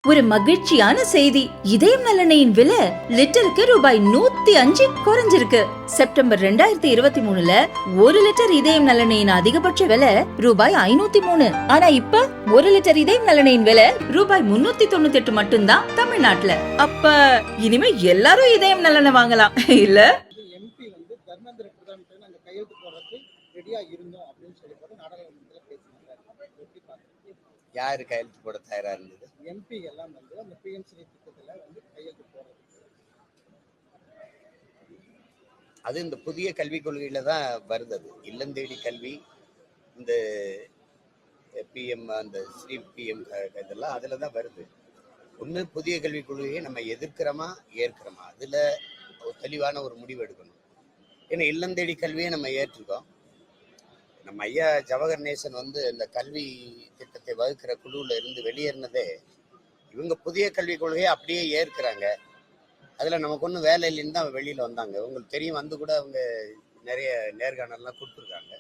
ஒரு மகிழ்ச்சியான செய்தி. இதயம் நலனையின் விலை லிட்டருக்கு ரூபாய் 105 குறைஞ்சிருக்கு. செப்டம்பர் 2023ல 1 லிட்டர் இதயம் நலனையின் அதிகபட்ச விலை ரூபாய் 503. ஆனா இப்ப 1 லிட்டர் இதயம் நலனையின் விலை ரூபாய் 398 மட்டும்தான் தமிழ்நாட்டுல. அப்ப இனிமே எல்லாரும் இதயம் நலனை வாங்கலாம் இல்ல? எம்பி வந்து தர்மேந்திர பிரதான் நாங்க கையெழுத்து போடுறதுக்கு ரெடியா இருந்தோம் அப்படின்னு சொல்லி நாடாளுமன்றத்தில் பேசினாங்க. யாரு கையெழுத்து போட தயாரா இருந்தது? எம்பி எல்லாம் வந்து அந்த பிஎம்சி திட்டத்துல வந்து கையெழுத்து போடுறது. அது இந்த புதிய கல்விக் கொள்கையில தான் வருது. அது இல்லம் தேடி கல்வி, இந்த பிஎம், அந்த ஸ்ரீ பிஎம் இதெல்லாம் அதுல தான் வருது. ஒண்ணு புதிய கல்விக் கொள்கையை நம்ம எதிர்க்கிறோமா ஏற்கிறோமா, அதுல ஒரு தெளிவான ஒரு முடிவு எடுக்கணும். ஏன்னா இல்லம் தேடி கல்வியை நம்ம ஏற்றிருக்கோம். நம்ம ஐயா ஜவஹர் நேசன் வந்து இந்த கல்வி திட்டத்தை வகுக்கிற குழுவில் இருந்து வெளியேறினதே இவங்க புதிய கல்விக் கொள்கையை அப்படியே ஏற்கிறாங்க. அதுல நமக்கு ஒன்றும் வேலை இல்லைன்னு தான் வெளியில வந்தாங்க. உங்களுக்கு தெரியும், வந்து கூட அவங்க நிறைய நேர்காணல்லாம் கொடுத்துருக்காங்க.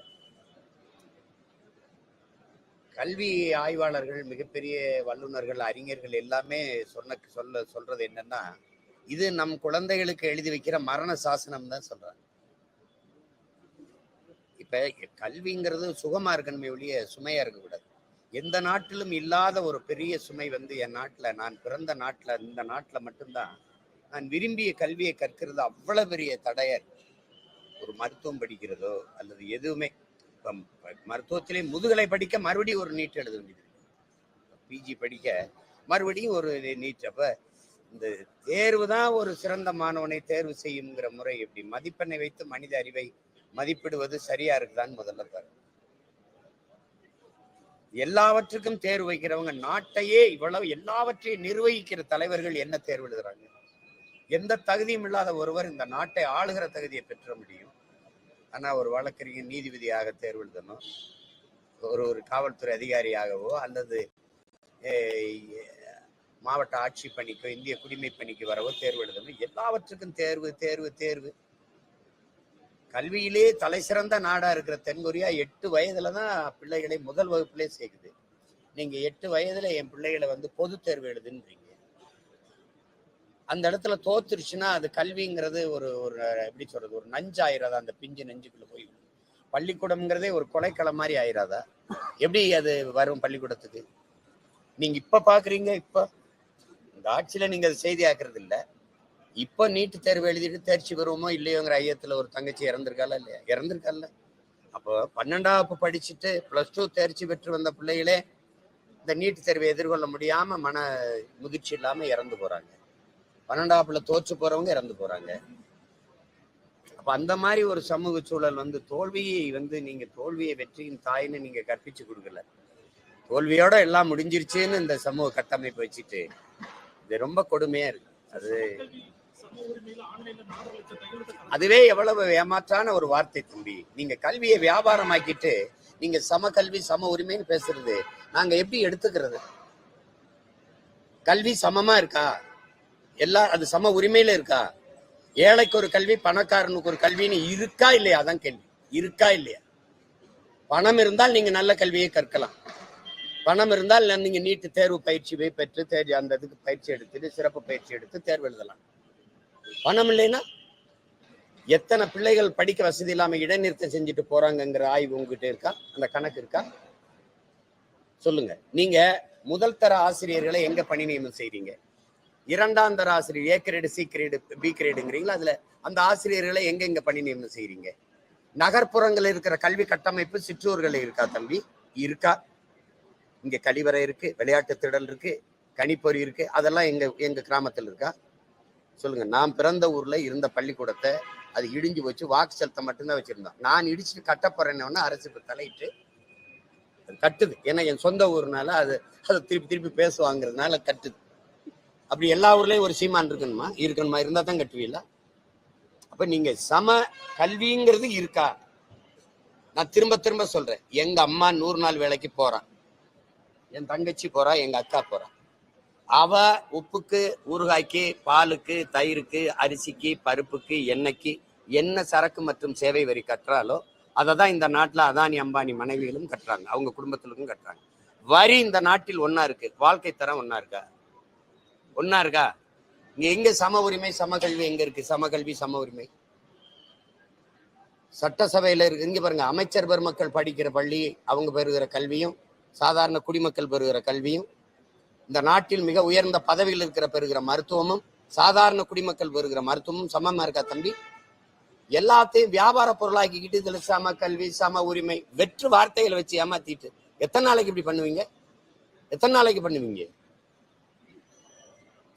கல்வி ஆய்வாளர்கள், மிகப்பெரிய வல்லுநர்கள், அறிஞர்கள் எல்லாமே சொல்றது என்னன்னா, இது நம் குழந்தைகளுக்கு எழுதி வைக்கிற மரண சாசனம் தான் சொல்றாங்க. இப்ப கல்விங்கிறது சுகமா இருக்கணுமே ஒழிய சுமையா இருக்கக்கூடாது. எந்த நாட்டிலும் இல்லாத ஒரு பெரிய சுமை வந்து என் நாட்டுல, நான் பிறந்த நாட்டுல, இந்த நாட்டுல மட்டும்தான் நான் விரும்பிய கல்வியை கற்கிறது அவ்வளவு பெரிய தடையர். ஒரு மருத்துவம் படிக்கிறதோ அல்லது எதுவுமே, இப்ப மருத்துவத்திலே முதுகலை படிக்க மறுபடியும் ஒரு நீட் எழுத வேண்டியது, பிஜி படிக்க மறுபடியும் ஒரு நீட். அப்ப இந்த தேர்வு தான் ஒரு சிறந்த மாணவனை தேர்வு செய்யுங்கிற முறை எப்படி? மதிப்பெண்ணை வைத்து மனித அறிவை மதிப்பிடுவது சரியா இருக்குதான்னு முதல்ல பாருங்க. எல்லாவற்றுக்கும் தேர்வு வைக்கிறவங்க, நாட்டையே இவ்வளவு எல்லாவற்றையும் நிர்வகிக்கிற தலைவர்கள் என்ன தேர்வு எழுதுறாங்க? எந்த தகுதியும் இல்லாத ஒருவர் இந்த நாட்டை ஆளுகிற தகுதியை பெற்ற முடியும். ஆனா ஒரு வழக்கறிஞர் நீதிபதியாக தேர்வு எழுதணும், ஒரு காவல்துறை அதிகாரியாகவோ அல்லது மாவட்ட ஆட்சி பணிக்கோ இந்திய குடிமை பணிக்கு வரவோ தேர்வு எழுதணும். எல்லாவற்றுக்கும் தேர்வு தேர்வு தேர்வு. கல்வியிலே தலை சிறந்த நாடா இருக்கிற தென்கொரியா 8 வயதுலதான் பிள்ளைகளை முதல் வகுப்பிலே சேர்க்குது. நீங்க 8 வயதுல என் பிள்ளைகளை வந்து பொது தேர்வு எழுதுன்றீங்க. அந்த இடத்துல தோத்துருச்சுன்னா அது கல்விங்கிறது ஒரு எப்படி சொல்றது, ஒரு நஞ்சாயிராதா? அந்த பிஞ்சு நெஞ்சுக்குள்ள போய் பள்ளிக்கூடம்ங்கிறதே ஒரு கொலைக்களம் மாதிரி ஆயிராதா? எப்படி அது வரும் பள்ளிக்கூடத்துக்கு? நீங்க இப்ப பாக்குறீங்க, இப்ப இந்த ஆட்சியில நீங்க அது செய்தி ஆக்குறது இல்லை. இப்ப நீட்டு தேர்வு எழுதிட்டு தேர்ச்சி பெறுவோமோ இல்லையோங்கிற ஐயத்துல ஒரு தங்கச்சி இறந்திருக்கால இல்லையா? இறந்திருக்கால. அப்போ 12வது படிச்சுட்டு +2 தேர்ச்சி பெற்று வந்த பிள்ளைகளே இந்த நீட்டு தேர்வை எதிர்கொள்ள முடியாம மன முதிர்ச்சி இல்லாம இறந்து போறாங்க. 12வது தோற்று போறவங்க இறந்து போறாங்க. அப்ப அந்த மாதிரி ஒரு சமூக சூழல் வந்து தோல்வியை வந்து நீங்க தோல்வியை வெற்றியின் தாயின்னு நீங்க கற்பிச்சு கொடுக்கல. தோல்வியோட எல்லாம் முடிஞ்சிருச்சுன்னு இந்த சமூக கட்டமைப்பு வச்சுட்டு இது ரொம்ப கொடுமையா இருக்கு. அதுவே எவ்வளவு ஏமாற்றான ஒரு வார்த்தை தம்பி. நீங்க கல்வியை வியாபாரமாக்கிட்டு நீங்க சம கல்வி சம உரிமைன்னு பேசுறது நாங்க எப்படி எடுத்துக்கிறது? கல்வி சமமா இருக்கா? அது சம உரிமையில இருக்கா? ஏழைக்கு ஒரு கல்வி, பணக்காரனுக்கு ஒரு கல்வின்னு இருக்கா இல்லையா? அதான் கேள்வி. இருக்கா இல்லையா? பணம் இருந்தால் நீங்க நல்ல கல்வியை கற்கலாம். பணம் இருந்தால் நீங்க நீட்டு தேர்வு பயிற்சி பெற்று தேர்வு அந்த இதுக்கு பயிற்சி எடுத்துட்டு சிறப்பு பயிற்சி எடுத்து தேர்வு எழுதலாம். பணம் இல்லைன்னா எத்தனை பிள்ளைகள் படிக்க வசதி இல்லாம இடைநிறுத்தம் செஞ்சுட்டு போறாங்கிற ஆய்வு உங்ககிட்ட இருக்கா? அந்த கணக்கு இருக்கா? சொல்லுங்க. நீங்க முதல் தர ஆசிரியர்களை எங்க பணி நியமனம் செய்றீங்க? 2ஆம் தர ஆசிரியர் A grade, C grade, B கிரேடுங்கிறீங்களா? அதுல அந்த ஆசிரியர்களை எங்க பணி நியமனம் செய்றீங்க? நகர்ப்புறங்கள் இருக்கிற கல்வி கட்டமைப்பு சிற்றூர்கள் இருக்கா தம்பி? இருக்கா? இங்க கழிவறை இருக்கு, விளையாட்டு திடல் இருக்கு, கணிப்பொறி இருக்கு. அதெல்லாம் எங்க கிராமத்தில் இருக்கா? சொல்லுங்க. நான் பிறந்த ஊர்ல இருந்த பள்ளிக்கூடத்தை அது இடிஞ்சு வச்சு வாக்கு செலுத்த மட்டும்தான் வச்சிருந்தோம். நான் இடிச்சுட்டு கட்ட போறேன்னு அரசு தலையிட்டு கட்டுது. ஏன்னா என் சொந்த ஊர்னால அதை திருப்பி பேசுவாங்கிறதுனால கட்டுது. அப்படி எல்லா ஊர்லயும் ஒரு சீமான் இருக்கணுமா? இருந்தா தான் கட்டுவீங்களா? அப்ப நீங்க சம கல்விங்கிறது இருக்கா? நான் திரும்ப சொல்றேன். எங்க அம்மா 100 நாள் வேலைக்கு போறான், என் தங்கச்சி போறா, எங்க அக்கா போறா. அவ உப்புக்கு, ஊறுகாய்க்கு, பாலுக்கு, தயிருக்கு, அரிசிக்கு, பருப்புக்கு, எண்ணெய்க்கு என்ன சரக்கு மற்றும் சேவை வரி கட்டுறாலோ அதை தான் இந்த நாட்டுல அதானி அம்பானி மனைவிகளும் கட்டுறாங்க, அவங்க குடும்பத்திலும் கட்டுறாங்க. வரி இந்த நாட்டில் ஒன்னா இருக்கு, வாழ்க்கை தரம் ஒன்னா இருக்கா? ஒன்னா இருக்கா? இங்க எங்க சம உரிமை சம கல்வி எங்க இருக்கு? சம கல்வி சம உரிமை சட்டசபையில இருக்கு. இங்க பாருங்க, அமைச்சர் பெருமக்கள் படிக்கிற பள்ளி, அவங்க பெறுகிற கல்வியும் சாதாரண குடிமக்கள் பெறுகிற கல்வியும், இந்த நாட்டில் மிக உயர்ந்த பதவியில் இருக்கிற பெறுகிற மருத்துவமும் சாதாரண குடிமக்கள் பெறுகிற மருத்துவமும் சமமா இருக்கா தம்பி? எல்லாத்தையும் வியாபார பொருளாக்கிக்கிட்டு இதுல சம கல்வி சம உரிமை வெற்று வார்த்தைகளை வச்சு ஏமாத்திட்டு எத்தனை நாளைக்கு இப்படி பண்ணுவீங்க? எத்தனை நாளைக்கு பண்ணுவீங்க?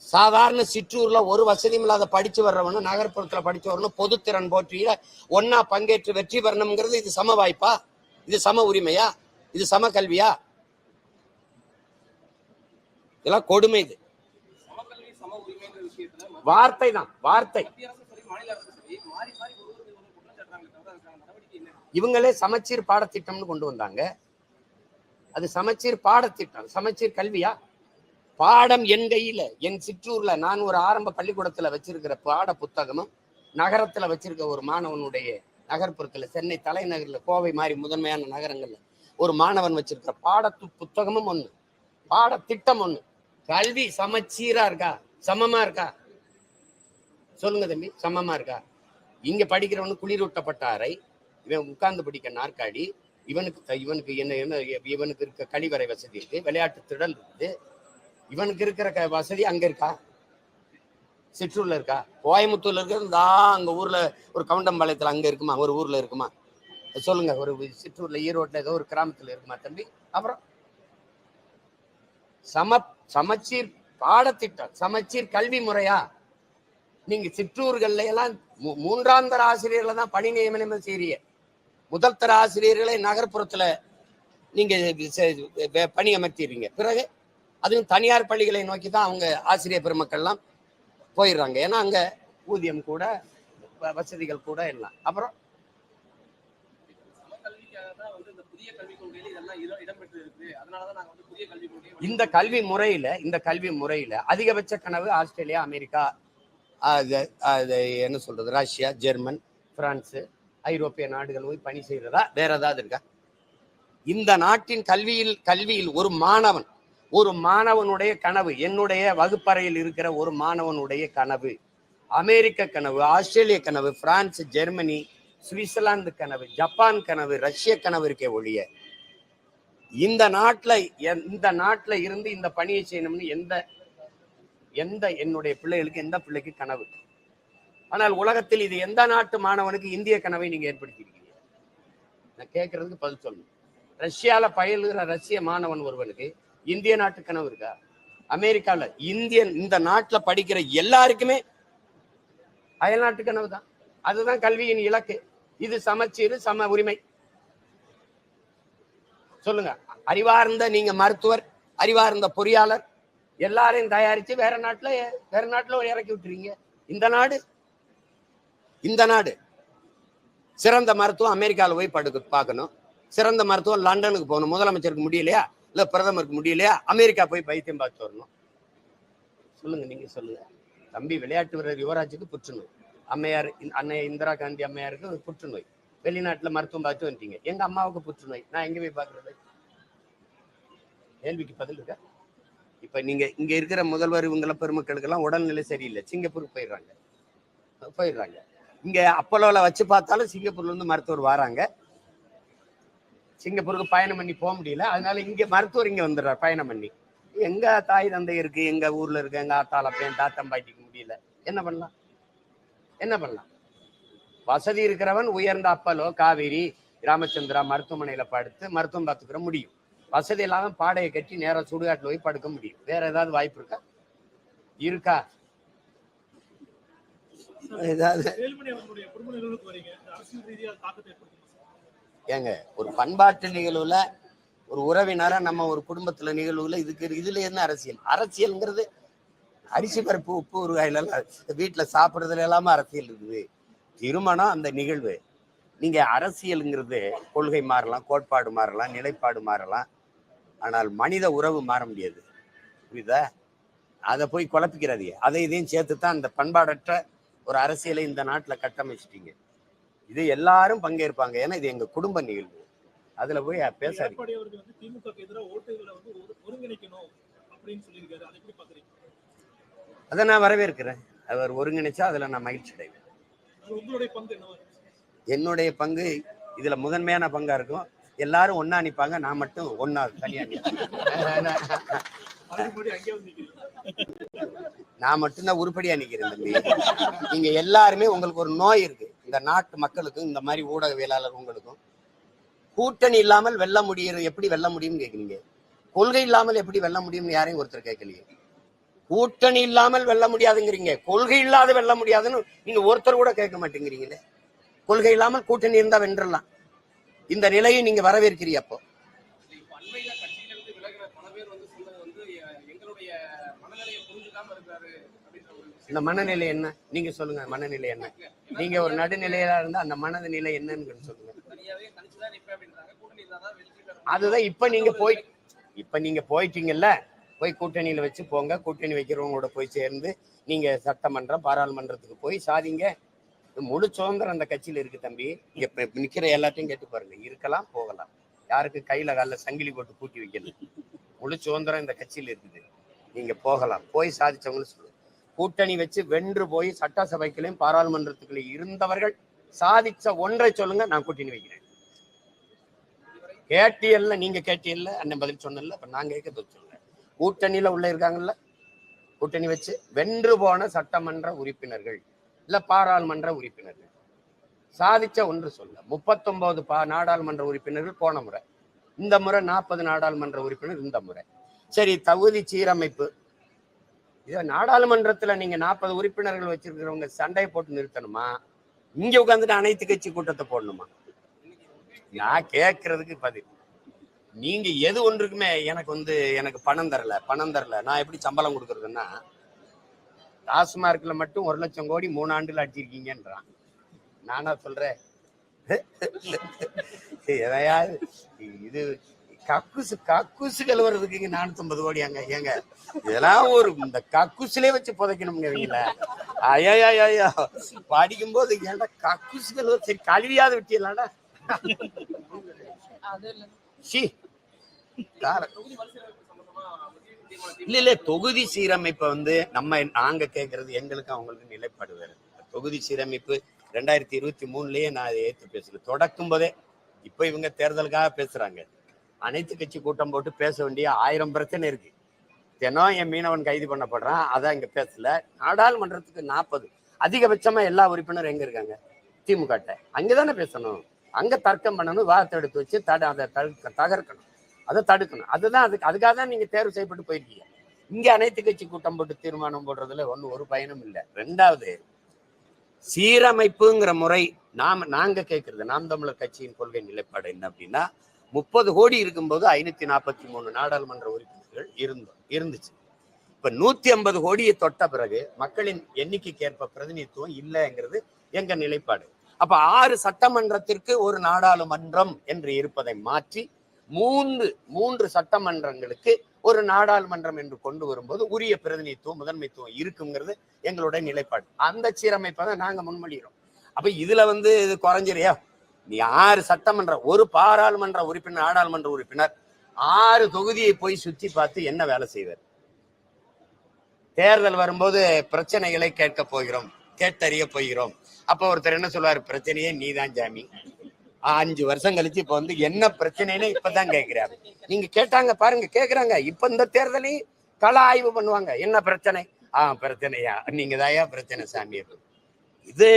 சாதாரண சிற்றூர்ல ஒரு வசதியும் இல்லாத படிச்சு வர்றவனும் நகர்ப்புறத்துல படிச்சு வரணும் பொதுத்திறன் போற்றிய ஒன்னா பங்கேற்று வெற்றி பெறணுங்கிறது இது சம வாய்ப்பா? இது சம உரிமையா? இது சம கல்வியா? இதெல்லாம் கொடுமை. இது வார்த்தை தான், வார்த்தை. இவங்களே சமச்சீர் பாடத்திட்டம்னு கொண்டு வந்தாங்க. அது சமச்சீர் பாடத்திட்டம், சமச்சீர் கல்வியா? பாடம் என் கையில, என் சிற்றூர்ல நான் ஒரு ஆரம்ப பள்ளிக்கூடத்துல வச்சிருக்கிற பாட புத்தகமும் நகரத்துல வச்சிருக்க ஒரு மாணவனுடைய நகர்ப்புறத்துல சென்னை தலைநகர்ல கோவை மாதிரி முதன்மையான நகரங்கள்ல ஒரு மாணவன் வச்சிருக்கிற பாடத்து புத்தகமும் ஒண்ணு, பாடத்திட்டம் ஒண்ணு. கல்வி சமச்சீரா இருக்கா? சமமா இருக்கா? சொல்லுங்க தம்பி, சமமா இருக்கா? இங்க படிக்கிறவனு குளிரூட்டப்பட்ட அறை, இவன் உட்கார்ந்து படிக்க நாற்காலி, இவனுக்கு என்ன இவனுக்கு இருக்க கழிவறை வசதி இருக்கு, விளையாட்டு திடல் இருக்குது, இவனுக்கு இருக்கிற வசதி அங்க இருக்கா? சிற்றூர்ல இருக்கா? கோயம்புத்தூர்ல இருக்கிறதா அங்க ஊர்ல ஒரு கவுண்டம்பாளையத்துல அங்க இருக்குமா? ஒரு ஊர்ல இருக்குமா? சொல்லுங்க. ஒரு சிற்றூர்ல ஈரோட்ல ஏதோ ஒரு கிராமத்துல இருக்குமா தம்பி? அப்புறம் சமச்சீர் பாடத்திட்டம், சமச்சீர் கல்வி முறையா? நீங்க சிற்றூர்கள்ல எல்லாம் மூன்றாம் தர ஆசிரியர்களை தான் பணி நியமனம் செய்றீங்க. முதல் தர ஆசிரியர்களை நகர்ப்புறத்துல நீங்க பணி அமர்த்திடுறீங்க. பிறகு அதுவும் தனியார் பள்ளிகளை நோக்கி தான் அவங்க ஆசிரியர் பெருமக்கள்லாம் போயிடுறாங்க. ஏன்னா அங்க ஊதியம் கூட வசதிகள் கூட எல்லாம். அப்புறம் இந்த கல்வி முறையில அதிகபட்ச கனவு ஆஸ்திரேலியா, அமெரிக்கா, என்ன சொல்றது, ரஷ்யா, ஜெர்மன், பிரான்ஸ், ஐரோப்பிய நாடுகள் போய் பணி செய்யறதா? வேற ஏதாவது இருக்கா? இந்த நாட்டின் கல்வியில் ஒரு மாணவனுடைய கனவு, என்னுடைய வகுப்பறையில் இருக்கிற ஒரு மாணவனுடைய கனவு, அமெரிக்க கனவு, ஆஸ்திரேலிய கனவு, பிரான்ஸ், ஜெர்மனி, சுவிட்சர்லாந்து கனவு, ஜப்பான் கனவு, ரஷ்ய கனவு இருக்கே ஒழிய இந்த நாட்டுல இருந்து இந்த பணியை செய்யணும்னு எந்த என்னுடைய பிள்ளைகளுக்கு, எந்த பிள்ளைக்கு கனவு? ஆனால் உலகத்தில் இது எந்த நாட்டு மாணவனுக்கு இந்திய கனவை நீங்க ஏற்படுத்திருக்கீங்க? நான் கேட்கறதுக்கு பதில் சொல்லணும். ரஷ்யால பயிலுகிற ரஷ்ய மாணவன் ஒருவனுக்கு இந்திய நாட்டு கனவு இருக்கா? அமெரிக்கால இந்த நாட்டுல படிக்கிற எல்லாருக்குமே அயல்நாட்டு கனவு தான். அதுதான் கல்வியின் இலக்கு. இது சமச்சீர் சம உரிமை. சொல்லுங்க. அறிவார்ந்த நீங்க மருத்துவர், அறிவார்ந்த பொறியாளர் எல்லாரையும் தயாரிச்சு வேற நாட்டுல இறக்கி விட்டுறீங்க. இந்த நாடு சிறந்த மருத்துவம் அமெரிக்காவில் போய் பார்க்கணும், சிறந்த மருத்துவம் லண்டனுக்கு போகணும். முதலமைச்சருக்கு முடியலையா? இல்ல பிரதமருக்கு முடியலையா? அமெரிக்கா போய் வைத்தியம் பார்த்து வரணும். சொல்லுங்க, நீங்க சொல்லுங்க. தம்பி, விளையாட்டு வீரர் யுவராஜுக்கு புற்றுநோய், அம்மையார் அன்னை இந்திரா காந்தி அம்மையாருக்கு புற்றுநோய், வெளிநாட்டுல மருத்துவம் பார்த்து வந்துட்டீங்க. எங்க அம்மாவுக்கு புற்றுநோய், நான் எங்க போய் பார்க்கறது? கேள்விக்கு பதில் இருக்கா? இப்ப நீங்க இங்க இருக்கிற முதல்வர் இவங்கள பெருமக்களுக்கு எல்லாம் உடல்நிலை சரியில்லை, சிங்கப்பூருக்கு போயிடுறாங்க. இங்க அப்போலோல வச்சு பார்த்தாலும் சிங்கப்பூர்ல இருந்து மருத்துவர் வராங்க. சிங்கப்பூருக்கு பயணம் பண்ணி போக முடியல, அதனால இங்க மருத்துவர் இங்க வந்துடுறாரு பயணம் பண்ணி. எங்க தாய் தந்தை இருக்கு, எங்க ஊர்ல இருக்கு, எங்க ஆத்தால பையன் தாத்தம்பாட்டிக்கு முடியல, என்ன பண்ணலாம்? வசதி இருக்கிறவன் உயர்ந்த அப்பலோ, காவேரி, ராமச்சந்திரா மருத்துவமனையில படுத்து மருத்துவம் பார்த்துக்கிற முடியும். வசதி இல்லாம பாடையை கட்டி நேரம் சுடுகாட்டில் போய் படுக்க முடியும். வேற ஏதாவது வாய்ப்பு இருக்கா? ஏங்க, ஒரு பண்பாட்டு நிகழ்வுல, ஒரு உறவினரா நம்ம ஒரு குடும்பத்துல நிகழ்வுல இதுல என்ன அரசியல்ங்கிறது அரிசி பருப்பு உப்பு ஊறுகாயில வீட்டுல சாப்பிடுறதுல எல்லாமே அரசியல் இருக்குது. திருமணம் அந்த நிகழ்வு. நீங்க அரசியலுங்கிறது கொள்கை மாறலாம், கோட்பாடு மாறலாம், நிலைப்பாடு மாறலாம், ஆனால் மனித உறவு மாற முடியாது. புரியுதா? அதை போய் குழப்பிக்கிறாதீங்க. அதை இதையும் சேர்த்துத்தான் அந்த பண்பாடற்ற ஒரு அரசியலை இந்த நாட்டுல கட்டமைச்சிட்டீங்க. இது எல்லாரும் பங்கேற்பாங்க, ஏன்னா இது எங்க குடும்ப நிகழ்வு. அதுல போய் பேசாதீங்க. அதை நான் வரவேற்கிறேன். அவர் ஒருங்கிணைச்சா அதுல நான் மகிழ்ச்சி அடைவேன். என்னுடைய பங்கு இதுல முதன்மையான பங்கா இருக்கும். எல்லாரும் ஒன்னா நிப்பாங்க, நான் மட்டும் ஒன்னா தனியா நான் மட்டும்தான் உருப்படியா நிக்கிறேன் தம்பி. நீங்க எல்லாருமே உங்களுக்கு ஒரு நோய் இருக்கு. இந்த நாட்டு மக்களுக்கும் இந்த மாதிரி ஊடகவியலாளர் உங்களுக்கும் கூட்டணி இல்லாமல் வெல்ல முடியும். எப்படி வெல்ல முடியும்னு கேக்குறீங்க. கொள்கை இல்லாமல் எப்படி வெல்ல முடியும்னு யாரையும் ஒருத்தர் கேட்கலையே. கூட்டணி இல்லாமல் வெல்ல முடியாதுங்கிறீங்க, கொள்கை இல்லாத வெல்ல முடியாதுன்னு நீங்க ஒருத்தர் கூட கேட்க மாட்டேங்கிறீங்களே. கொள்கை இல்லாமல் கூட்டணி இருந்தா வென்றலாம். இந்த நிலையை நீங்க வரவேற்கிறீங்க. அப்போ இந்த மனநிலை என்ன நீங்க சொல்லுங்க. மனநிலை என்ன? நீங்க ஒரு நடுநிலையா இருந்தா அந்த மனநிலை என்னன்னு சொல்லுங்க. அதுதான் இப்ப நீங்க போயிட்டீங்கல்ல, போய் கூட்டணியில வச்சு போங்க. கூட்டணி வைக்கிறவங்களோட போய் சேர்ந்து நீங்க சட்டமன்றம் பாராளுமன்றத்துக்கு போய் சாதிங்க. முழு சுதந்திரம் அந்த கட்சியில இருக்கு தம்பி. இங்க நிக்கிற எல்லாத்தையும் கேட்டு பாருங்க. இருக்கலாம், போகலாம். யாருக்கு கையில கால சங்கிலி போட்டு பூட்டி வைக்கல. முழு சுதந்திரம் இந்த கட்சியில இருக்குது. நீங்க போகலாம், போய் சாதிச்சவங்களும் சொல்லுங்க. கூட்டணி வச்சு வென்று போய் சட்டசபைகளையும் பாராளுமன்றத்துக்குள்ளே இருந்தவர்கள் சாதிச்ச ஒன்றை சொல்லுங்க, நான் கூட்டணி வைக்கிறேன். கேட்டியல்ல, நீங்க கேட்டியல்ல, அண்ணன் பதில் சொன்னல. இப்ப நான் கேட்க சொல்றேன். கூட்டணியில உள்ள இருக்காங்கல்ல, கூட்டணி வச்சு வென்று போன சட்டமன்ற உறுப்பினர்கள் இல்ல பாராளுமன்ற உறுப்பினர்கள் சாதிச்ச ஒன்று சொல்ல. 39 நாடாளுமன்ற உறுப்பினர்கள் போன முறை, இந்த முறை 40 நாடாளுமன்ற உறுப்பினர் இந்த முறை. சரி, தகுதி சீரமைப்பு. இதை நாடாளுமன்றத்துல நீங்க 40 உறுப்பினர்கள் வச்சிருக்கிறவங்க சண்டையை போட்டு நிறுத்தணுமா? இங்க உட்காந்துட்டு அனைத்து கட்சி கூட்டத்தை போடணுமா? நான் கேட்கறதுக்கு பதில். நீங்க எது ஒன்றுக்குமே எனக்கு பணம் தரல நான் எப்படி சம்பளம் கொடுக்கறதுன்னா, டாஸ்மார்க்ல மட்டும் 1 லட்சம் கோடி 3 ஆண்டுல அடிச்சிருக்கீங்கன்றான். நானா சொல்றேன்? எதையாவது இது கக்குசு கழுவுறதுக்கு 450 கோடி அங்க ஏங்க? இதெல்லாம் ஒரு இந்த கக்குசுலே வச்சு புதைக்கணும்ங்க இவங்கள. ஐயா படிக்கும் போது ஏன்டா கக்குசு கழுவ, சரி கழுவியாவது விட்டியலாடா. இல்ல தொகுதி சீரமைப்பை நாங்க கேட்கறது எங்களுக்கு அவங்களுக்கு நிலைப்பாடு வேறு. தொகுதி சீரமைப்பு 2023லயே நான் அதை ஏற்று பேசல. தொடக்கும் போதே இப்ப இவங்க தேர்தலுக்காக பேசுறாங்க. அனைத்து கட்சி கூட்டம் போட்டு பேச வேண்டிய 1000 பிரச்சனை இருக்கு. தினம் என் மீனவன் கைது பண்ணப்படுறான், அதான் இங்க பேசல. நாடாளுமன்றத்துக்கு 40 அதிகபட்சமா எல்லா உறுப்பினரும் எங்க இருக்காங்க? திமுக. அங்கதானே பேசணும். அங்க தர்க்கம் பண்ணணும், வார்த்தை எடுத்து வச்சு அதை தகர்க்கணும், அதை தடுக்கணும். அதுக்காக தான் நீங்க தேர்வு செய்யப்பட்டு போயிருக்கீங்க. இங்க அனைத்து கட்சி கூட்டம் போட்டு தீர்மானம் போடுறதுல ஒரு பயனும் இல்லை. 2வது, சீரமைப்புங்கிற முறை நாங்க கேட்கறது, நாம் தமிழர் கட்சியின் கொள்கை நிலைப்பாடு என்ன அப்படின்னா, 30 கோடி இருக்கும்போது 543 நாடாளுமன்ற உறுப்பினர்கள் இருந்துச்சு. இப்ப 150 கோடியை தொட்ட பிறகு மக்களின் எண்ணிக்கைக்கு ஏற்ப பிரதிநிதித்துவம் இல்லைங்கிறது எங்க நிலைப்பாடு. அப்ப 6 சட்டமன்றத்திற்கு ஒரு நாடாளுமன்றம் என்று இருப்பதை மாற்றி 3 சட்டமன்றங்களுக்கு ஒரு நாடாளுமன்றம் என்று கொண்டு வரும்போது உரிய பிரதிநிதித்துவம் முதன்மைத்துவம் இருக்குங்கிறது எங்களுடைய நிலைப்பாடு. அந்த சீரமைப்பை தான் நாங்க முன்மொழிகிறோம். அப்ப இதுல இது குறைஞ்சிரியா? நீ 6 சட்டமன்ற, ஒரு பாராளுமன்ற உறுப்பினர், நாடாளுமன்ற உறுப்பினர் 6 தொகுதியை போய் சுத்தி பார்த்து என்ன வேலை செய்வார்? தேர்தல் வரும்போது பிரச்சனைகளை கேட்க போகிறோம், கேட்டறிய போகிறோம். அப்ப ஒருத்தர் என்ன சொல்லுவாரு? பிரச்சனையே நீதான் ஜாமி. 5 வருஷம் கழிச்சு இப்ப என்ன பிரச்சனைன்னு இப்பதான் கேட்கிறாரு. நீங்க கேட்டாங்க பாருங்க, கேக்குறாங்க. இப்ப இந்த தேர்தலையும் கள ஆய்வு பண்ணுவாங்க. என்ன பிரச்சனை? பிரச்சனையா? நீங்க தாயா பிரச்சனை சாமி. இது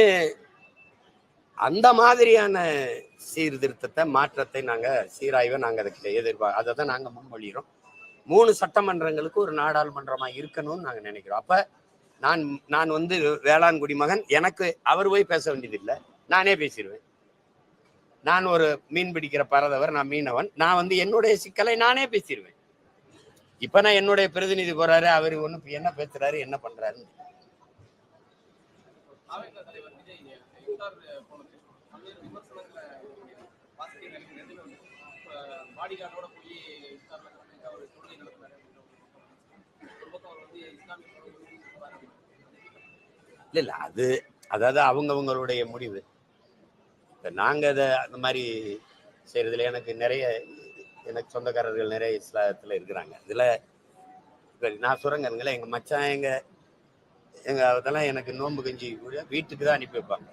அந்த மாதிரியான சீர்திருத்தத்தை, மாற்றத்தை சீராய்வை நாங்க அதுக்கு அதை தான் நாங்க முன்மொழிகிறோம். 3 சட்டமன்றங்களுக்கு ஒரு நாடாளுமன்றமா இருக்கணும்னு நாங்க நினைக்கிறோம். அப்ப நான் வேளாண் குடிமகன், எனக்கு அவர் போய் பேச வேண்டியது இல்லை, நானே பேசிடுவேன். நான் ஒரு மீன் பிடிக்கிற பரதவர், நான் மீனவன், நான் என்னுடைய சிக்கலை நானே பேசிடுவேன். இப்ப நான் என்னுடைய பிரதிநிதி போறாரு, அவரு என்ன பேசுறாரு, என்ன பண்றாரு. இல்ல அதாவது அவங்களுடைய முடிவு. நாங்க அதை அந்த மாதிரி செய்யறதுல எனக்கு சொந்தக்காரர்கள் நிறைய இஸ்லாத்துல இருக்கிறாங்க. இதுல நான் சுரங்கங்கள எங்க மச்சான், அதெல்லாம் எனக்கு நோன்பு கஞ்சி கூட வீட்டுக்கு தான் அனுப்பி வைப்பாங்க.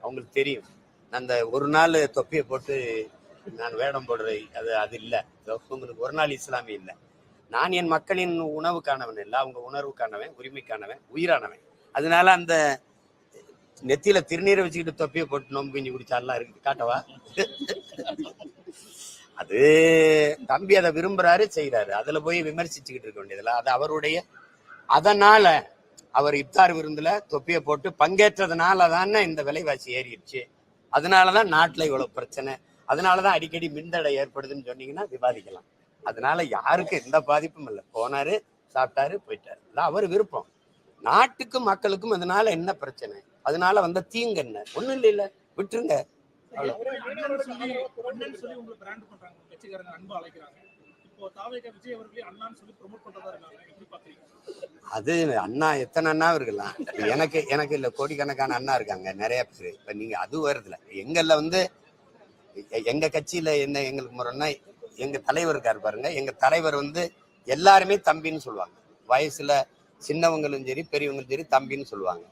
அவங்களுக்கு தெரியும் அந்த ஒரு நாள் தொப்பியை போட்டு நான் வேடம் போடுறது அது இல்லை. உங்களுக்கு ஒரு நாள் இஸ்லாமிய இல்லை. நான் என் மக்களின் உணவுக்கானவன் இல்லை, அவங்க உணர்வுக்கானவன், உரிமைக்கானவன், உயிரானவன். அதனால அந்த நெத்தியில திருநீரை வச்சுக்கிட்டு தொப்பியை போட்டு நோம்பு கஞ்சி குடிச்சாலாம் இருக்கு, காட்டவா? அது தம்பி அதை விரும்புறாரு, செய்யறாரு. அதுல போய் விமர்சிச்சுக்கிட்டு இருக்க வேண்டியதில்ல, அது அவருடைய. அதனால அவர் இப்தார் விருந்துல தொப்பியை போட்டு பங்கேற்றதுனால தானே இந்த விலைவாசி ஏறிடுச்சு. அதனாலதான் நாட்டுல இவ்வளவு பிரச்சனை, அதனாலதான் அடிக்கடி மின்தடை ஏற்படுதுன்னு சொன்னீங்கன்னா விவாதிக்கலாம். அதனால யாருக்கு எந்த பாதிப்பும் இல்லை. போனாரு, சாப்பிட்டாரு, போயிட்டாரு. அவர் விருப்பம். நாட்டுக்கும் மக்களுக்கும் அதனால என்ன பிரச்சனை, அதனால வந்த தீங்கு என்ன? ஒண்ணும் இல்ல, விட்டுருங்க. அது அண்ணா எத்தனை அண்ணா இருக்கலாம், எனக்கு இல்ல, கோடிக்கணக்கான அண்ணா இருக்காங்க, நிறைய பேர். இப்ப நீங்க அது வருதுல, எங்கள்ல வந்து எங்க கட்சியில என்ன எங்களுக்கு முறைன்னா, எங்க தலைவர் இருக்காரு பாருங்க, எங்க தலைவர் வந்து எல்லாருமே தம்பின்னு சொல்லுவாங்க. வயசுல சின்னவங்களும் சரி பெரியவங்களும் சரி தம்பின்னு சொல்லுவாங்க.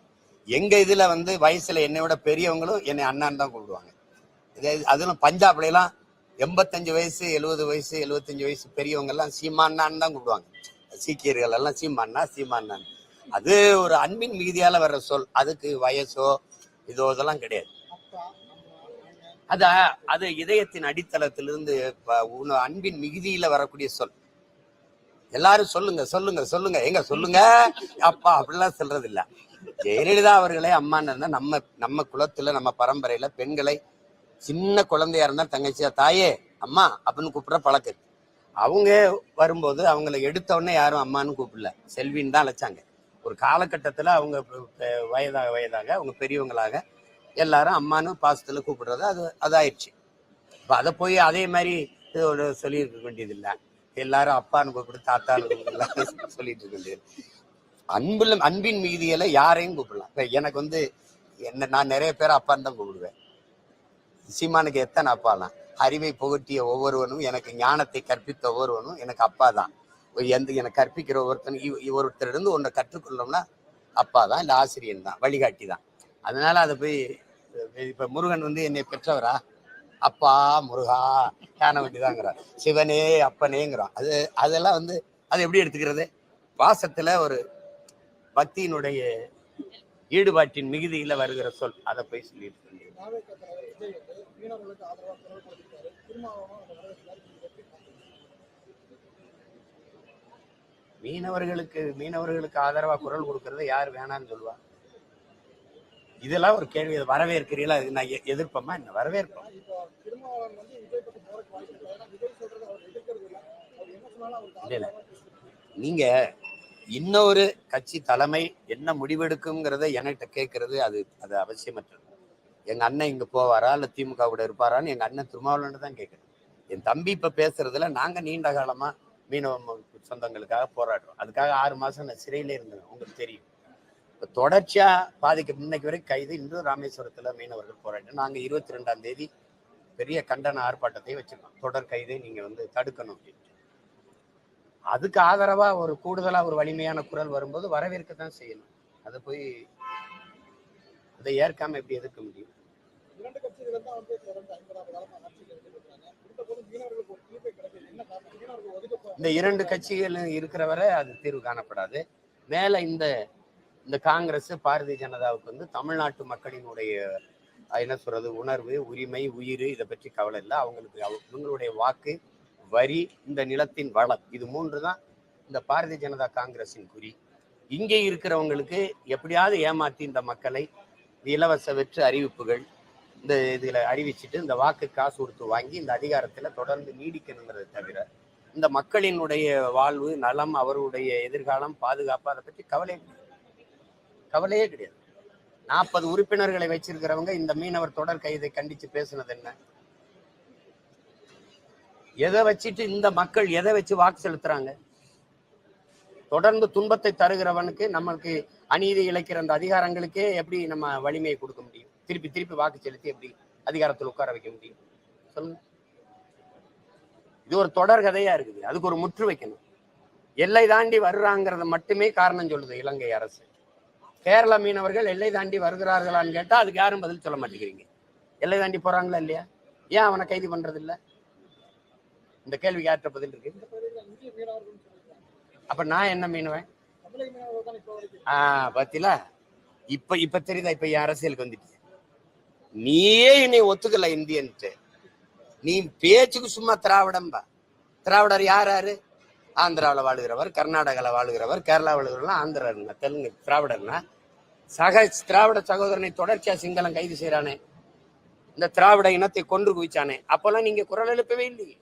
எங்க இதுல வந்து வயசுல என்னை விட பெரியவங்களும் என்னை அண்ணான்னு தான் கூப்பிடுவாங்க. அதுவும் பஞ்சாப்ல எல்லாம் 85 வயசு 70 வயசு 75 வயசு பெரியவங்க எல்லாம் சீமானான்னு தான் கூப்பிடுவாங்க. சீக்கியர்கள் எல்லாம் சீமானான். அது ஒரு அன்பின் மிகுதியால வர்ற சொல். அதுக்கு வயசோ இதெல்லாம் கிடையாது. அது இதயத்தின் அடித்தளத்திலிருந்து அன்பின் மிகுதியில வரக்கூடிய சொல். எல்லாரும் சொல்லுங்க சொல்லுங்க சொல்லுங்க, எங்க சொல்லுங்க அப்பா அப்படிலாம் சொல்றது இல்ல. ஜெயலலிதா அவர்களே அம்மான்னு இருந்தா நம்ம குலத்துல நம்ம பரம்பரையில பெண்களை சின்ன குழந்தையா இருந்தா தங்கச்சியா தாயே அம்மா அப்படின்னு கூப்பிடுற பழக்கம். அவங்க வரும்போது அவங்களை எடுத்த உடனே யாரும் அம்மான்னு கூப்பிடல, செல்வின்னு தான் அழைச்சாங்க. ஒரு காலகட்டத்துல அவங்க வயதாக அவங்க பெரியவங்களாக எல்லாரும் அம்மானு பாசத்துல கூப்பிடுறது அதாயிடுச்சு. இப்ப அதை போய் அதே மாதிரி சொல்லியிருக்க வேண்டியது இல்லை. எல்லாரும் அப்பான்னு கூப்பிடு தாத்தான்னு சொல்லிட்டு இருக்க வேண்டியது. அன்பின் மிகுதியில யாரையும் கூப்பிடலாம். இப்ப எனக்கு வந்து நான் நிறைய பேர் அப்பான்னு தான் கூப்பிடுவேன். சீமானுக்கு எத்தனை அப்பாலாம்? அறிவை புகட்டிய ஒவ்வொருவனும், எனக்கு ஞானத்தை கற்பித்த ஒவ்வொருவனும் எனக்கு அப்பா தான். எனக்கு கற்பிக்கிற ஒருத்தர் இருந்து ஒன்றை கற்றுக்கொள்ளோம்னா அப்பா தான், இல்லை ஆசிரியன் தான், வழிகாட்டி தான். அதனால அதை போய் இப்ப முருகன் வந்து என்னை பெற்றவரா? அப்பா முருகா யானை வண்டிதாங்கிறார், சிவனே அப்பனேங்கிறான். அதெல்லாம் வந்து அது எப்படி எடுத்துக்கிறது? வாசத்துல ஒரு பக்தியினுடைய ஈடுபாட்டின் மிகுதியில வருகிற சொல். அதை போய் சொல்லிட்டு மீனவர்களுக்கு ஆதரவா குரல் கொடுக்கறத யார் வேணான்னு சொல்லுவா? இதெல்லாம் ஒரு கேள்வி. வரவேற்கிறீங்களா? நான் எதிர்ப்பமா என்ன? வரவேற்போம். நீங்க இன்னொரு கட்சி தலைமை என்ன முடிவெடுக்குங்கிறத என்கிட்ட கேட்கறது அது அவசியமற்றது. எங்க அண்ணன் இங்க போவாரா இல்ல திமுக கூட இருப்பாரான்னு எங்க அண்ணன் திருமாவளவன் தான் கேட்கறது. என் தம்பி இப்ப பேசுறதுல நாங்க நீண்ட காலமா மீனவ சொந்தங்களுக்காக போராடுறோம். அதுக்காக 6 மாசம் நான் சிறையிலே இருந்தேன், உங்களுக்கு தெரியும். இப்ப தொடர்ச்சியா இன்னைக்கு வரைக்கும் கைது. இன்றும் ராமேஸ்வரத்துல மீனவர்கள் போராட்டம். நாங்க 22ஆம் தேதி பெரிய கண்டன ஆர்ப்பாட்டத்தை வச்சிருக்கோம். தொடர் கைதை நீங்க வந்து தடுக்கணும் அப்படின்னு. அதுக்கு ஆதரவா ஒரு கூடுதலா ஒரு வலிமையான குரல் வரும்போது வரவேற்கத்தான் செய்யணும். அதை போய் அதை ஏற்காம எப்படி எதிர்க்க முடியும்? இந்த 2 கட்சிகள் இருக்கிற வரை அது தீர்வு காணப்படாது. மேல இந்த காங்கிரஸ் பாரதிய ஜனதாவுக்கு வந்து தமிழ்நாட்டு மக்களினுடைய என்ன சொல்றது, உணர்வு, உரிமை, உயிர், இதை பற்றி கவலை இல்லை. அவங்களுக்கு இவங்களுடைய வாக்கு, வரி, இந்த நிலத்தின் வளம், இது 3 தான் இந்த பாரதிய ஜனதா காங்கிரஸின் குறி. இங்கே இருக்கிறவங்களுக்கு எப்படியாவது ஏமாற்றி இந்த மக்களை இலவச வெற்று அறிவிப்புகள் இந்த இதுல அறிவிச்சுட்டு இந்த வாக்கு காசு கொடுத்து வாங்கி இந்த அதிகாரத்துல தொடர்ந்து நீடிக்கணுங்கிறத தவிர இந்த மக்களினுடைய வாழ்வு, நலம், அவருடைய எதிர்காலம், பாதுகாப்பு, அதை பற்றி கவலையே கிடையாது. 40 உறுப்பினர்களை வச்சிருக்கிறவங்க இந்த மீனவர் தொடர் கைதை கண்டிச்சு பேசுனது என்ன? எதை வச்சுட்டு இந்த மக்கள் எதை வச்சு வாக்கு செலுத்துறாங்க? தொடர்ந்து துன்பத்தை தருகிறவனுக்கு, நம்மளுக்கு அநீதி இழைக்கிற அந்த அதிகாரங்களுக்கே எப்படி நம்ம வலிமையை கொடுக்க முடியும்? திருப்பி வாக்கு செலுத்தி எப்படி அதிகாரத்தில் உட்கார வைக்க முடியும் சொல்லுங்க? இது ஒரு தொடர் கதையா இருக்குது. அதுக்கு ஒரு முற்று வைக்கணும். எல்லை தாண்டி வர்றாங்கிறத மட்டுமே காரணம் சொல்லுது இலங்கை அரசு. கேரள மீனவர்கள் எல்லை தாண்டி வருகிறார்களான்னு கேட்டா அதுக்கு யாரும் பதில் சொல்ல மாட்டேங்கிறீங்க. எல்லை தாண்டி போறாங்களா இல்லையா? ஏன் அவனை கைது பண்றது இல்ல? இந்த கேள்விக்கு யார்கிட்ட பதில் இருக்கு? அப்ப நான் என்ன மீனுவேன்? பாத்தீங்களா? இப்ப தெரியுதா? இப்ப என் அரசியலுக்கு வந்துட்டு நீயே என்னை ஒத்துக்கல இந்தியன்ட்டு. நீ பேச்சுக்கு சும்மா திராவிடம்பா. திராவிடர் யாரு? ஆந்திராவில் வாழுகிறவர், கர்நாடகாவில் வாழுகிறவர், கேரளா வாழுகிறவர்லாம் ஆந்திரா, தெலுங்கு. திராவிடர்னா திராவிட சகோதரனை தொடர்ச்சியா சிங்களம் கைது செய்யறானே, இந்த திராவிட இனத்தை கொன்று குவிச்சானே, அப்பெல்லாம் நீங்க குரல் எழுப்பவே இல்லையே.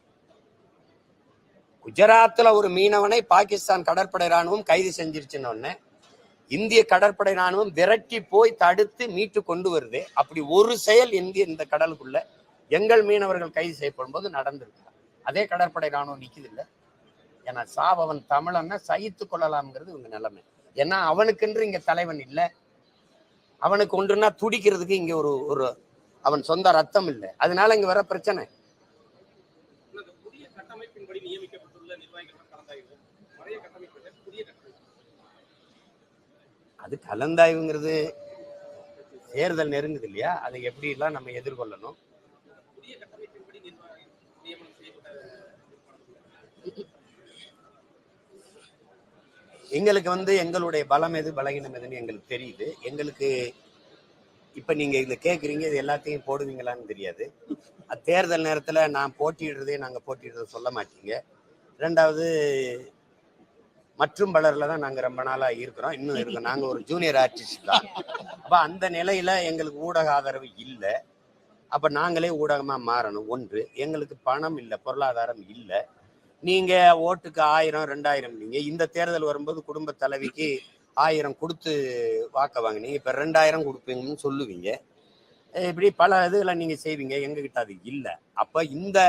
குஜராத்ல ஒரு மீனவனை பாகிஸ்தான் கடற்படை ராணுவம் கைது செஞ்சிருச்சுன்னு இந்திய கடற்படை ராணுவம் விரட்டி போய் தடுத்து மீட்டு கொண்டு வருது. அப்படி ஒரு செயல் இந்த கடலுக்குள்ள எங்கள் மீனவர்கள் கைது செய்யப்படும் போது நடந்திருக்கு. அதே கடற்படை ராணுவம் நிக்குது இல்லை. ஏன்னா சாபவன் தமிழன்னா சகித்து கொள்ளலாம்ங்கிறது இவங்க நிலைமை. ஏன்னா அவனுக்குன்று இங்க தலைவன் இல்லை. அவனுக்கு ஒன்றுனா துடிக்கிறதுக்கு இங்க ஒரு அவன் சொந்த ரத்தம் இல்லை. அதனால இங்க வர பிரச்சனை. அது கலந்தாய்வுங்கிறது தேர்தல் நெருங்குது இல்லையா? அதை எப்படி எல்லாம் நம்ம எதிர்கொள்ளணும். எங்களுக்கு எங்களுடைய பலம் எது பலகீனம் எதுன்னு எங்களுக்கு தெரியுது. எங்களுக்கு இப்ப நீங்க இதை கேட்குறீங்க, இது எல்லாத்தையும் போடுவீங்களான்னு தெரியாது. தேர்தல் நேரத்துல நான் போட்டியிடுறதே நாங்க போட்டியிடுறத சொல்ல மாட்டீங்க. ரெண்டாவது மற்றும் பலர்ல தான் நாங்க ரொம்ப நாளா இருக்கிறோம், இன்னும் இருக்கோம். நாங்க ஒரு ஜூனியர் ஆர்டிஸ்ட் தான். அப்ப அந்த நிலையில எங்களுக்கு ஊடக ஆதரவு இல்லை. அப்ப நாங்களே ஊடகமா மாறணும். ஒன்று, எங்களுக்கு பணம் இல்லை, பொருளாதாரம் இல்லை. நீங்க ஓட்டுக்கு 1000 2000 நீங்க இந்த தேர்தல் வரும்போது குடும்ப தலைவிக்கு 1000 கொடுத்து வாக்க வாங்கினீங்க, இப்ப 2000 கொடுப்பீங்கன்னு சொல்லுவீங்க. இப்படி பல இதுகளை நீங்க செய்வீங்க. எங்ககிட்ட அது இல்லை. அப்ப இந்த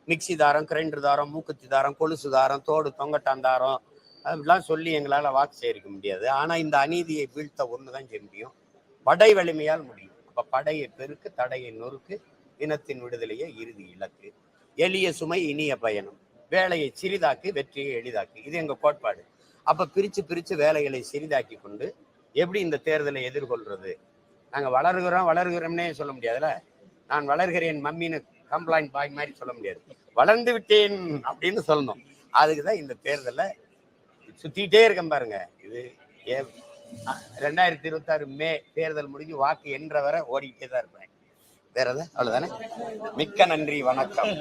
மிக்சி தாரம், கிரைண்டர் தாரம், மூக்குத்தி தாரம், கொலுசு தாரம், தோடு தொங்கட்டான் தாரம் அப்படிலாம் சொல்லி எங்களால வாக்கு சேரிக்க முடியாது. ஆனா இந்த அநீதியை வீழ்த்த ஒண்ணுதான் செய்ய முடியும், படை வலிமையால் முடியும். அப்ப படையை பெருக்கு, தடையை நொறுக்கு, இனத்தின் விடுதலையை இறுதி இலக்கு, எளிய சுமை இனிய பயணம், வேலையை சிறிதாக்கு, வெற்றியை எளிதாக்கு. இது எங்க கோட்பாடு. அப்ப பிரிச்சு வேலைகளை சிறிதாக்கி கொண்டு எப்படி இந்த தேர்தலை எதிர்கொள்றது? நாங்க வளர்கிறோம்னே சொல்ல முடியாதுல்ல. நான் வளர்கிறேன் மம்மின்னு கம்ப்ளைண்ட் பாய் மாதிரி சொல்ல முடியாது. வளர்ந்து விட்டேன் அப்படின்னு சொல்லணும். அதுக்குதான் இந்த தேர்தலை சுத்திட்டே இருக்கேன் பாருங்க. இது 2026 மே தேர்தல் முடிஞ்சு வாக்கு என்ற வரை ஓடிக்கிட்டே தான் இருப்பேன். வேற அவ்வளவுதானே. மிக்க நன்றி, வணக்கம்.